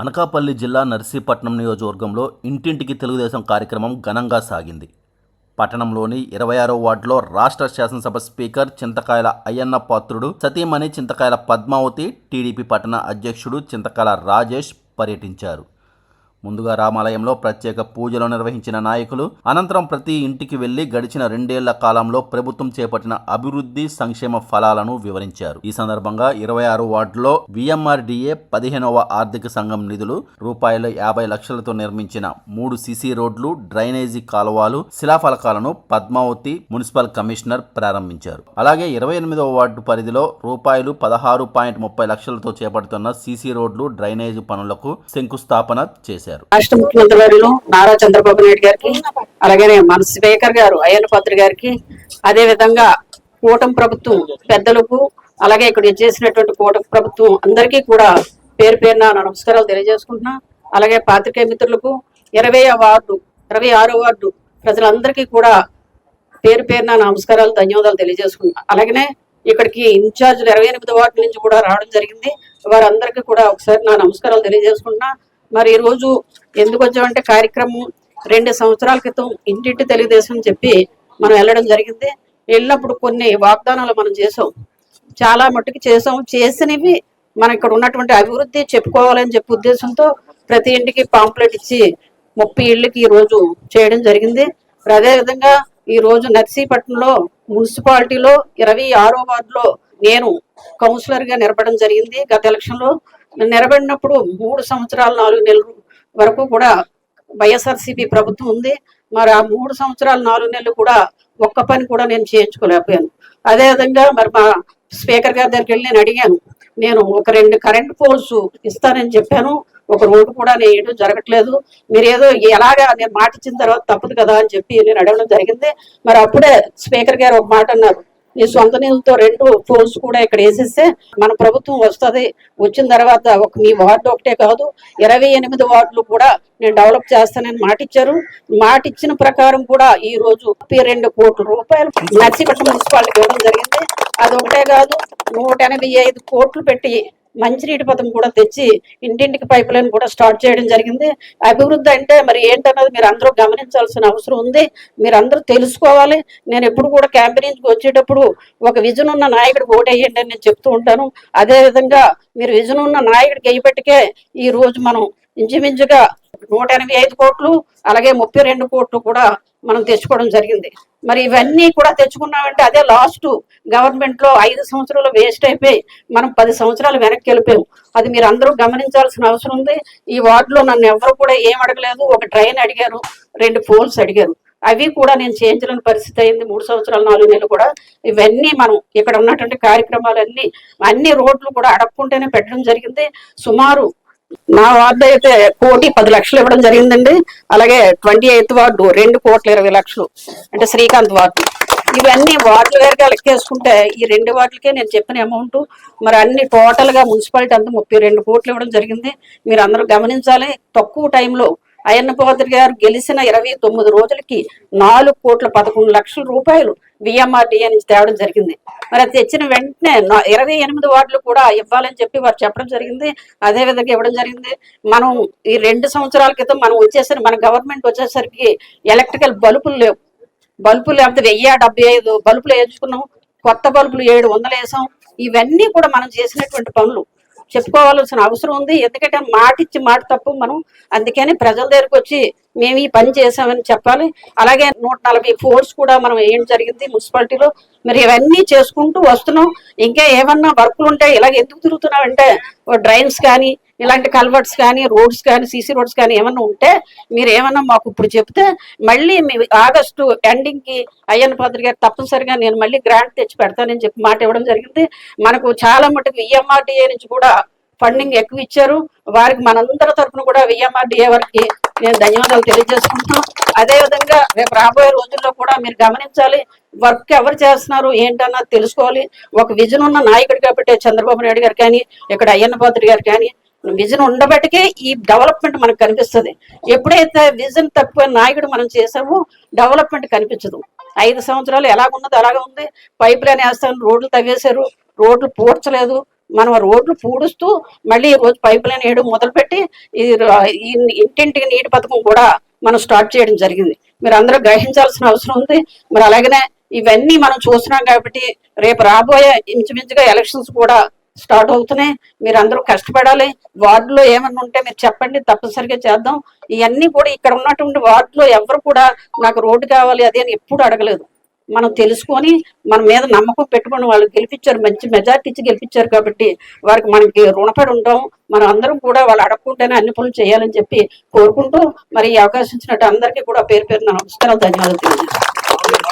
అనకాపల్లి జిల్లా నర్సీపట్నం నియోజకవర్గంలో ఇంటింటికి తెలుగుదేశం కార్యక్రమం ఘనంగా సాగింది. పట్టణంలోని 26వ వార్డులో రాష్ట్ర శాసనసభ స్పీకర్ చింతకాయల అయ్యన్న పాత్రుడు, సతీమణి చింతకాయల పద్మావతి, టీడీపీ పట్టణ అధ్యక్షుడు చింతకాయల రాజేష్ పర్యటించారు. ముందుగా రామాలయంలో ప్రత్యేక పూజలు నిర్వహించిన నాయకులు అనంతరం ప్రతి ఇంటికి వెళ్లి గడిచిన 2 ఏళ్ల కాలంలో ప్రభుత్వం చేపట్టిన అభివృద్ధి సంక్షేమ ఫలాలను వివరించారు. ఈ సందర్భంగా 26 వార్డులో VMRDA 15వ ఆర్థిక సంఘం నిధులు రూపాయలు 50 లక్షలతో నిర్మించిన 3 సిసి రోడ్లు, డ్రైనేజీ కాలువలు, శిలాఫలకాలను పద్మావతి మున్సిపల్ కమిషనర్ ప్రారంభించారు. అలాగే 28వ వార్డు పరిధిలో రూపాయలు 16.30 లక్షలతో చేపడుతున్న సిసి రోడ్లు, డ్రైనేజీ పనులకు శంకుస్థాపన చేశారు. రాష్ట్ర ముఖ్యమంత్రి గారు నారా చంద్రబాబు నాయుడు గారికి, అలాగే మన స్పీకర్ గారు అయ్యన్న పాత్ర గారికి, అదే విధంగా కూటమి ప్రభుత్వం పెద్దలకు, అలాగే ఇక్కడ చేసినటువంటి కూటమి ప్రభుత్వం అందరికీ కూడా పేరు పేరున నమస్కారాలు తెలియజేసుకుంటున్నా. అలాగే పాత్రికేయ మిత్రులకు, 26వ వార్డు ప్రజలందరికీ కూడా పేరు పేరున నమస్కారాలు, ధన్యవాదాలు తెలియజేసుకుంటున్నా. అలాగనే ఇక్కడికి ఇన్ఛార్జీలు 28వ వార్డు నుంచి కూడా రావడం జరిగింది. వారందరికీ కూడా ఒకసారి నా నమస్కారాలు తెలియజేసుకుంటున్నా. మరి ఈ రోజు ఎందుకు వచ్చామంటే కార్యక్రమం 2 సంవత్సరాల క్రితం ఇంటింటి తెలుగుదేశం చెప్పి మనం వెళ్ళడం జరిగింది. వెళ్ళినప్పుడు కొన్ని వాగ్దానాలు మనం చేసాం, చాలా మట్టుకు చేసాం. చేసినవి మనం ఇక్కడ ఉన్నటువంటి అభివృద్ధి చెప్పుకోవాలని చెప్పి ఉద్దేశంతో ప్రతి ఇంటికి పాంప్లెట్ ఇచ్చి 30 ఇళ్ళకి ఈ రోజు చేయడం జరిగింది. అదేవిధంగా ఈ రోజు నర్సీపట్నంలో మున్సిపాలిటీలో 26వ వార్డులో నేను కౌన్సిలర్ గా నిలబడడం జరిగింది. గత ఎలక్షన్ లో నిలబడినప్పుడు 3 సంవత్సరాలు 4 నెలల వరకు కూడా వైఎస్ఆర్సీపీ ప్రభుత్వం ఉంది. మరి ఆ 3 సంవత్సరాలు 4 నెలలు కూడా ఒక్క పని కూడా నేను చేయించుకోలేకపోయాను. అదేవిధంగా మరి మా స్పీకర్ గారి దగ్గరికి వెళ్ళి నేను అడిగాను, నేను ఒక 2 కరెంట్ పోల్స్ ఇస్తానని చెప్పాను, ఒక రోడ్డు కూడా నేను జరగట్లేదు, మీరు ఏదో ఎలాగా నేను మాట ఇచ్చిన తర్వాత తప్పదు కదా అని చెప్పి నేను అడగడం జరిగింది. మరి అప్పుడే స్పీకర్ గారు ఒక మాట అన్నారు, నీ సొంత నిధులతో 2 పోల్స్ కూడా ఇక్కడ వేసేస్తే మన ప్రభుత్వం వస్తుంది, వచ్చిన తర్వాత మీ వార్డు ఒకటే కాదు 28 వార్డులు కూడా నేను డెవలప్ చేస్తానని మాట ఇచ్చారు. మాట ఇచ్చిన ప్రకారం కూడా ఈ రోజు 32 కోట్ల రూపాయలు నర్సీపట్నం మున్సిపాలిటీకి ఇవ్వడం జరిగింది. అది ఒకటే కాదు 185 కోట్లు పెట్టి మంచినీటి పథకం కూడా తెచ్చి ఇంటింటికి పైప్ లైన్ కూడా స్టార్ట్ చేయడం జరిగింది. అభివృద్ధి అంటే మరి ఏంటన్నది మీరు అందరూ గమనించాల్సిన అవసరం ఉంది, మీరు అందరూ తెలుసుకోవాలి. నేను ఎప్పుడు కూడా క్యాంపెయినింగ్కి వచ్చేటప్పుడు ఒక విజన్ ఉన్న నాయకుడికి ఓటేయండి అని నేను చెప్తూ ఉంటాను. అదే విధంగా మీరు విజన్ ఉన్న నాయకుడికి వేయబట్టికే ఈ రోజు మనం ఇంచుమించుగా 185 కోట్లు, అలాగే 32 కోట్లు కూడా మనం తెచ్చుకోవడం జరిగింది. మరి ఇవన్నీ కూడా తెచ్చుకున్నామంటే అదే లాస్ట్ గవర్నమెంట్ లో 5 సంవత్సరాలు వేస్ట్ అయిపోయి మనం 10 సంవత్సరాలు వెనక్కి వెళ్ళిపోయాం. అది మీరు అందరూ గమనించాల్సిన అవసరం ఉంది. ఈ వార్డులో నన్ను ఎవరు కూడా ఏం అడగలేదు, ఒక ట్రైన్ అడిగారు, 2 పోల్స్ అడిగారు, అవి కూడా నేను చేయించలేని పరిస్థితి అయింది. 3 సంవత్సరాలు 4 నెలలు కూడా ఇవన్నీ మనం ఇక్కడ ఉన్నటువంటి కార్యక్రమాలన్నీ అన్ని రోడ్లు కూడా అడగకుంటేనే పెట్టడం జరిగింది. సుమారు నా వార్డు అయితే 1,10,00,000 ఇవ్వడం జరిగిందండి. అలాగే 28వ వార్డు 2,20,00,000 అంటే శ్రీకాంత్ వార్డు. ఇవన్నీ వార్డుల వేరుగా లెక్కేసుకుంటే ఈ 2 వార్డులకే నేను చెప్పిన అమౌంట్ మరి అన్ని టోటల్ గా మున్సిపాలిటీ అంతా 32 కోట్లు ఇవ్వడం జరిగింది. మీరు అందరూ గమనించాలి. తక్కువ టైంలో అయ్యన్న పాత్ర గారు గెలిచిన 29 రోజులకి 4,11 లక్షల రూపాయలు VMRDA నుంచి తేవడం జరిగింది. మరి అది తెచ్చిన వెంటనే 28 వార్డులు కూడా ఇవ్వాలని చెప్పి వారు చెప్పడం జరిగింది. అదే విధంగా ఇవ్వడం జరిగింది. మనం ఈ 2 సంవత్సరాల క్రితం మనం వచ్చేసరికి మన గవర్నమెంట్ వచ్చేసరికి ఎలక్ట్రికల్ బల్బులు లేవు. బల్బులు లేకపోతే 1075 బల్బులు వేయించుకున్నాం, కొత్త బల్బులు 700 వేసాం. ఇవన్నీ కూడా మనం చేసినటువంటి పనులు చెప్పుకోవాల్సిన అవసరం ఉంది. ఎందుకంటే మాట ఇచ్చి మాట తప్పు మనం, అందుకని ప్రజల దగ్గరకు వచ్చి మేము ఈ పని చేసామని చెప్పాలి. అలాగే 140 పోల్స్ కూడా మనం వేయడం జరిగింది మున్సిపాలిటీలో. మరి ఇవన్నీ చేసుకుంటూ వస్తున్నాం. ఇంకా ఏమన్నా వర్కులు ఉంటే ఇలాగ ఎందుకు తిరుగుతున్నామంటే డ్రైన్స్ కానీ, ఇలాంటి కల్వర్ట్స్ కానీ, రోడ్స్ కానీ, సిసి రోడ్స్ కానీ ఏమన్నా ఉంటే మీరు ఏమన్నా మాకు ఇప్పుడు చెప్తే మళ్ళీ మీ ఆగస్టు ఎండింగ్ కి అయ్యన్న పాత్ర గారు తప్పనిసరిగా నేను మళ్ళీ గ్రాంట్ తెచ్చి పెడతానని చెప్పి మాట ఇవ్వడం జరిగింది. మనకు చాలా మటుకు VMRDA నుంచి కూడా ఫండింగ్ ఎక్కువ ఇచ్చారు. వారికి మనందరి తరఫున కూడా VMRDA వారికి నేను ధన్యవాదాలు తెలియజేసుకుంటున్నాం. అదేవిధంగా రేపు రాబోయే రోజుల్లో కూడా మీరు గమనించాలి, వర్క్ ఎవరు చేస్తున్నారు ఏంటన్నది తెలుసుకోవాలి. ఒక విజన్ ఉన్న నాయకుడు కాబట్టి చంద్రబాబు నాయుడు గారు కానీ, ఇక్కడ అయ్యన్న పాత్ర గారు కానీ విజన్ ఉండబట్టికే ఈ డెవలప్మెంట్ మనకు కనిపిస్తుంది. ఎప్పుడైతే విజన్ తప్పిపోయిన నాయకుడు మనం చేసామో డెవలప్మెంట్ కనిపించదు. 5 సంవత్సరాలు ఎలాగున్నదో అలాగే ఉంది. పైప్ లైన్ వేస్తాను, రోడ్లు తవ్వేశారు, రోడ్లు పూడ్చలేదు, మనం రోడ్లు పూడుస్తూ మళ్ళీ ఈ రోజు పైప్ లైన్ వేయడం మొదలుపెట్టి ఈ ఇంటింటికి నీటి పథకం కూడా మనం స్టార్ట్ చేయడం జరిగింది. మీరు అందరూ గ్రహించాల్సిన అవసరం ఉంది. మరి అలాగనే ఇవన్నీ మనం చూస్తున్నాం కాబట్టి రేపు రాబోయే ఇంచుమించుగా ఎలక్షన్స్ కూడా స్టార్ట్ అవుతున్నాయి. మీరు అందరూ కష్టపడాలి. వార్డులో ఏమన్నా ఉంటే మీరు చెప్పండి, తప్పనిసరిగా చేద్దాం. ఇవన్నీ కూడా ఇక్కడ ఉన్నటువంటి వార్డులో ఎవరు కూడా నాకు రోడ్డు కావాలి అది అని ఎప్పుడు అడగలేదు. మనం తెలుసుకొని మన మీద నమ్మకం పెట్టుకొని వాళ్ళు గెలిపించారు, మంచి మెజార్టీ ఇచ్చి గెలిపించారు కాబట్టి వారికి మనకి రుణపడి ఉంటాం. మనం అందరం కూడా వాళ్ళు అడగకుండానే అన్ని పనులు చేయాలని చెప్పి కోరుకుంటూ మరి ఈ అవకాశం ఇచ్చినట్టు అందరికీ కూడా పేరు పేరు నమస్కారం, ధన్యవాదాలు తెలియజేస్తాను.